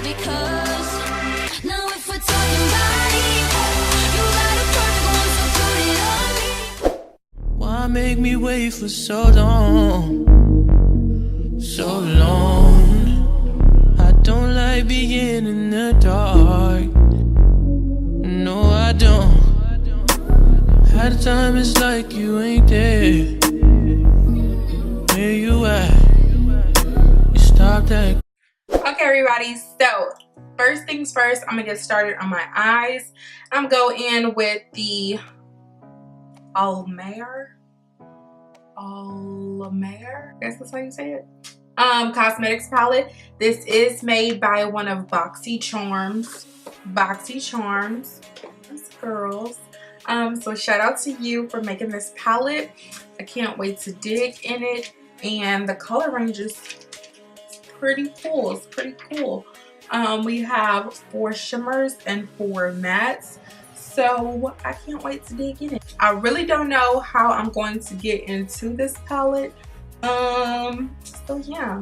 because now if we're talking body, you got a perfect one, so put it on me. Why make me wait for so long? So long. I don't like being in the dark. No, I don't. Half the time it's like you ain't there. Where you at? You stopped that. Okay, everybody, so first things first, I'm gonna get started on my eyes. I'm going in with the Almaire, I guess that's how you say it, cosmetics palette. This is made by one of BoxyCharm's girls. So shout out to you for making this palette. I can't wait to dig in it, and the color range is pretty cool. It's pretty cool. We have 4 shimmers and 4 mattes, so I can't wait to dig in it. I really don't know how I'm going to get into this palette, so yeah,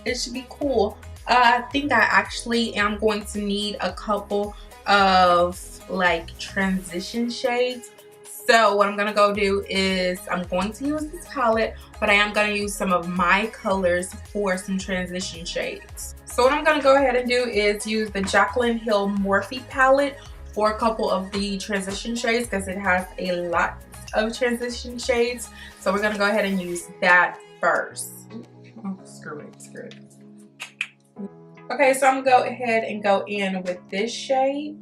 it should be cool. I think I actually am going to need a couple of like transition shades. So what I'm gonna go do is I'm going to use this palette, but I am gonna use some of my colors for some transition shades. So what I'm gonna go ahead and do is use the Jaclyn Hill Morphe palette for a couple of the transition shades because it has a lot of transition shades. So we're gonna go ahead and use that first. Oh, screw it. Okay, so I'm gonna go ahead and go in with this shade.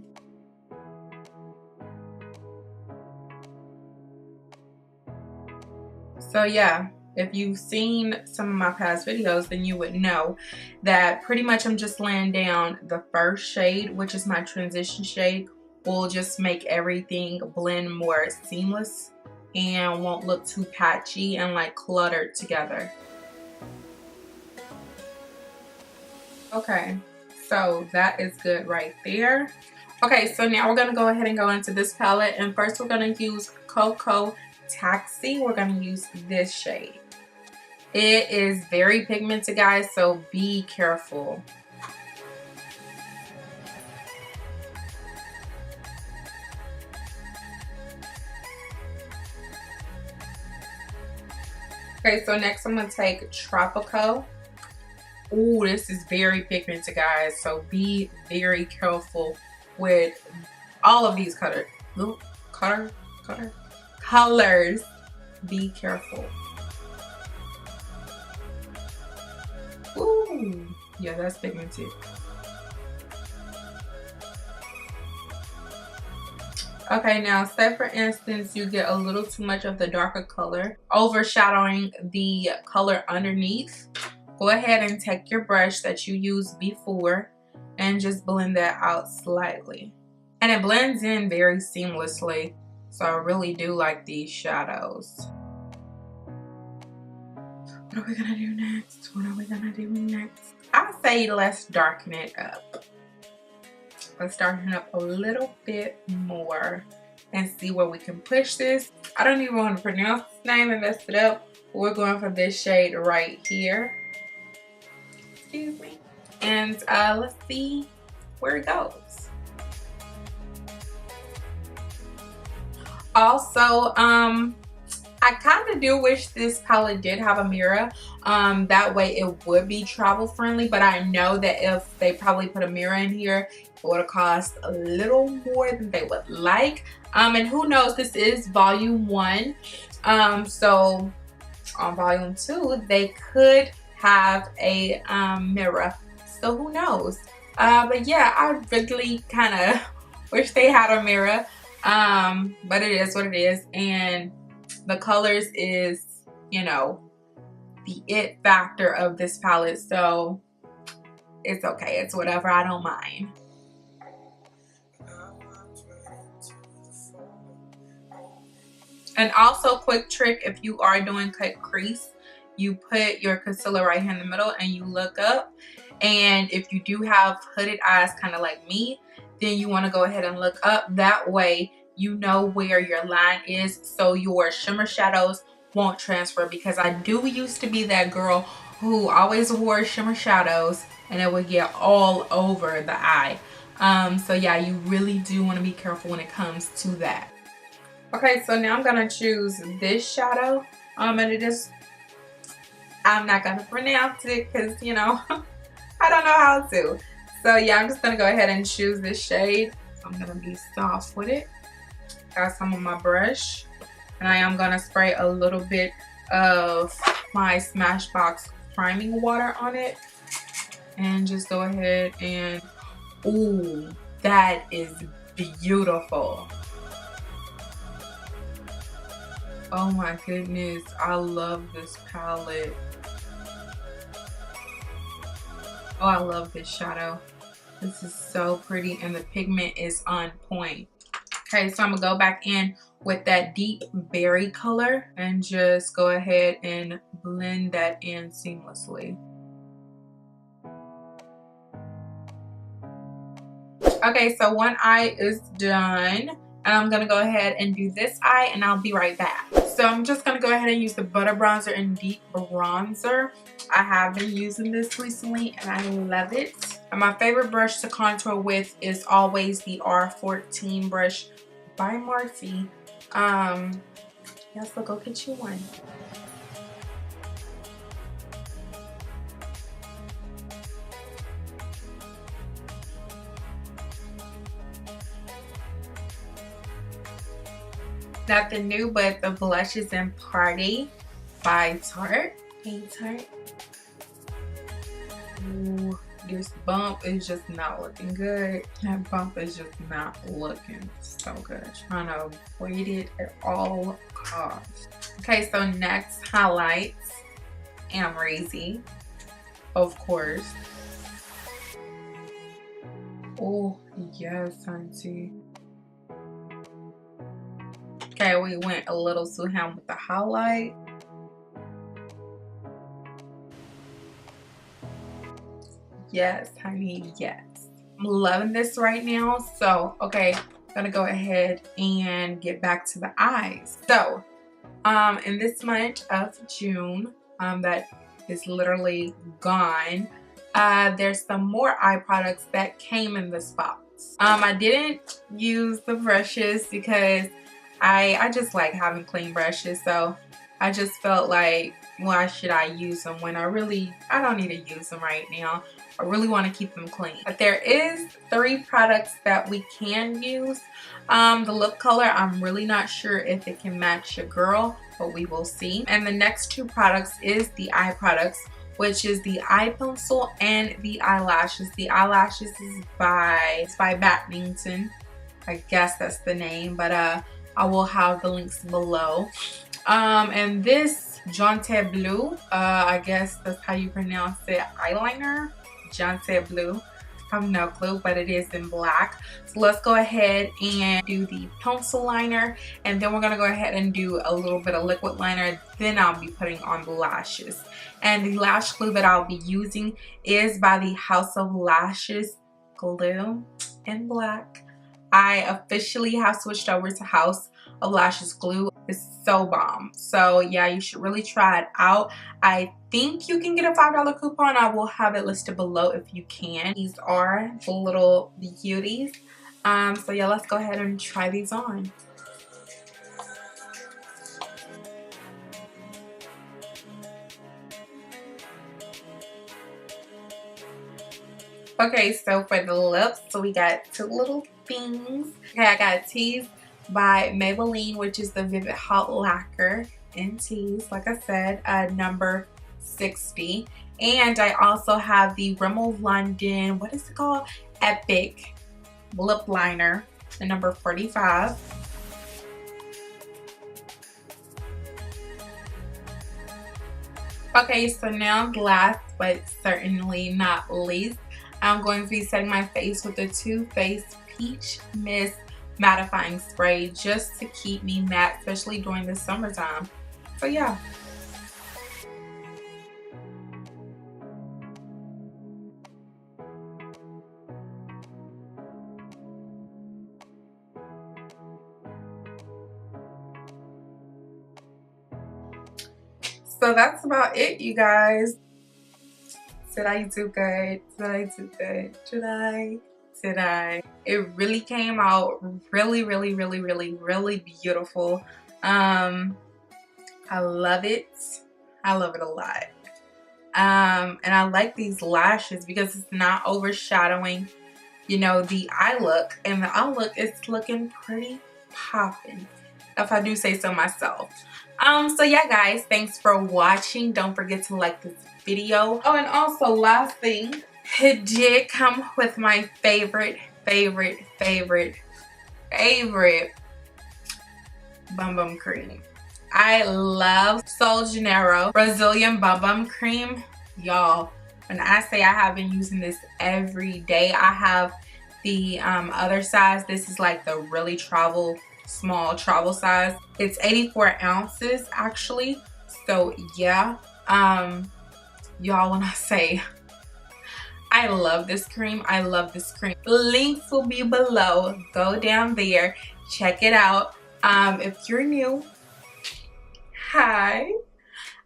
So yeah, if you've seen some of my past videos, then you would know that pretty much I'm just laying down the first shade, which is my transition shade. Will just make everything blend more seamless and won't look too patchy and like cluttered together. Okay, so that is good right there. Okay, so now we're gonna go ahead and go into this palette, and first we're gonna use Cocoa Taxi. We're gonna use this shade. It is very pigmented, guys, so be careful. Okay, so next I'm gonna take Tropico. Ooh, this is very pigmented, guys, so be very careful with all of these colors. Be careful. Ooh, yeah, that's pigmented. Okay, now say for instance you get a little too much of the darker color overshadowing the color underneath. Go ahead and take your brush that you used before and just blend that out slightly. And it blends in very seamlessly. So I really do like these shadows. What are we gonna do next? I say let's darken it up. Let's darken it up a little bit more and see where we can push this. I don't even want to pronounce this name and mess it up. We're going for this shade right here. Excuse me. And let's see where it goes. Also, I kind of do wish this palette did have a mirror. That way it would be travel friendly, but I know that if they probably put a mirror in here, it would have cost a little more than they would like. And who knows, this is volume 1. So on volume 2, they could have a mirror. So who knows? But yeah, I really kind of wish they had a mirror. But it is what it is, and the colors is, you know, the it factor of this palette, so it's okay, it's whatever, I don't mind. And also, quick trick, if you are doing cut crease, you put your concealer right here in the middle and you look up, and if you do have hooded eyes kind of like me, then you want to go ahead and look up. That way you know where your line is, so your shimmer shadows won't transfer, because I do used to be that girl who always wore shimmer shadows and it would get all over the eye. So yeah, you really do want to be careful when it comes to that. Okay, so now I'm gonna choose this shadow. And it is, I'm not gonna pronounce it because, you know, I don't know how to. So yeah, I'm just gonna go ahead and choose this shade. I'm gonna be soft with it. Got some on my brush, and I am gonna spray a little bit of my Smashbox priming water on it, and just go ahead and, ooh, that is beautiful. Oh my goodness, I love this palette. Oh, I love this shadow. This is so pretty and the pigment is on point. Okay, so I'm gonna go back in with that deep berry color and just go ahead and blend that in seamlessly. Okay, so one eye is done. And I'm gonna go ahead and do this eye and I'll be right back. So I'm just gonna go ahead and use the Butter Bronzer in Deep Bronzer. I have been using this recently and I love it. And my favorite brush to contour with is always the R14 brush by Morphe. Yeah, so go get you one. Nothing new but the blushes in Party by Tarte. Hey Tarte. Ooh, this bump is just not looking good. That bump is just not looking so good. Trying to avoid it at all costs. Okay, so next, highlights. Amrezy, of course. Oh, yes, auntie. Okay, we went a little too ham with the highlight. Yes, honey, yes. I'm loving this right now. So, okay, I'm gonna go ahead and get back to the eyes. So, in this month of June, that is literally gone, there's some more eye products that came in this box. I didn't use the brushes because I just like having clean brushes, so I just felt like, why should I use them when I don't need to use them right now. I really want to keep them clean. But there is 3 products that we can use. The lip color, I'm really not sure if it can match your girl, but we will see. And the next 2 products is the eye products, which is the eye pencil and the eyelashes. The eyelashes is by Badminton. I guess that's the name, but I will have the links below. And this Jaunty Blue, I guess that's how you pronounce it, eyeliner. Jaunty Blue. I have no clue, but it is in black. So let's go ahead and do the pencil liner, and then we're gonna go ahead and do a little bit of liquid liner. Then I'll be putting on the lashes. And the lash glue that I'll be using is by the House of Lashes glue in black. I officially have switched over to House of Lashes glue. It's so bomb. So yeah, you should really try it out. I think you can get a $5 coupon. I will have it listed below if you can. These are the little beauties. So yeah, let's go ahead and try these on. Okay, so for the lips, so we got 2 little things. Okay, I got Tease by Maybelline, which is the Vivid Hot Lacquer in Tease, like I said, number 60. And I also have the Rimmel London, what is it called? Epic Lip Liner, the number 45. Okay, so now last but certainly not least, I'm going to be setting my face with the Too Faced Peach Mist Mattifying Spray just to keep me matte, especially during the summertime. So yeah. So that's about it, you guys. Did I do good? Did I do good? Did I? Did I? It really came out really, really, really, really, really beautiful. I love it. I love it a lot. And I like these lashes because it's not overshadowing, you know, the eye look. And the eye look is looking pretty popping, if I do say so myself. So yeah, guys, thanks for watching. Don't forget to like this video. Oh, and also last thing, it did come with my favorite bum bum cream. I love Sol Janeiro Brazilian bum bum cream. Y'all, when I say I have been using this every day, I have the other size. This is like the really small travel size. It's 84 ounces actually. So yeah, y'all, when I say I love this cream, I love this cream. The links will be below. Go down there, check it out. If you're new, hi,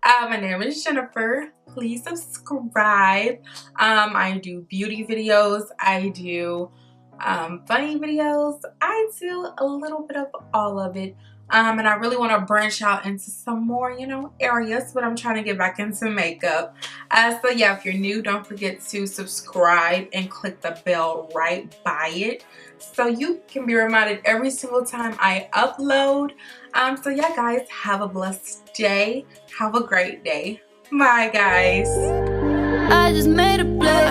my name is Jennifer. Please subscribe. I do beauty videos, I do funny videos, I do a little bit of all of it. And I really want to branch out into some more, you know, areas, but I'm trying to get back into makeup. So yeah, if you're new, don't forget to subscribe and click the bell right by it so you can be reminded every single time I upload. So yeah, guys, have a blessed day. Have a great day. Bye, guys. I just made a play.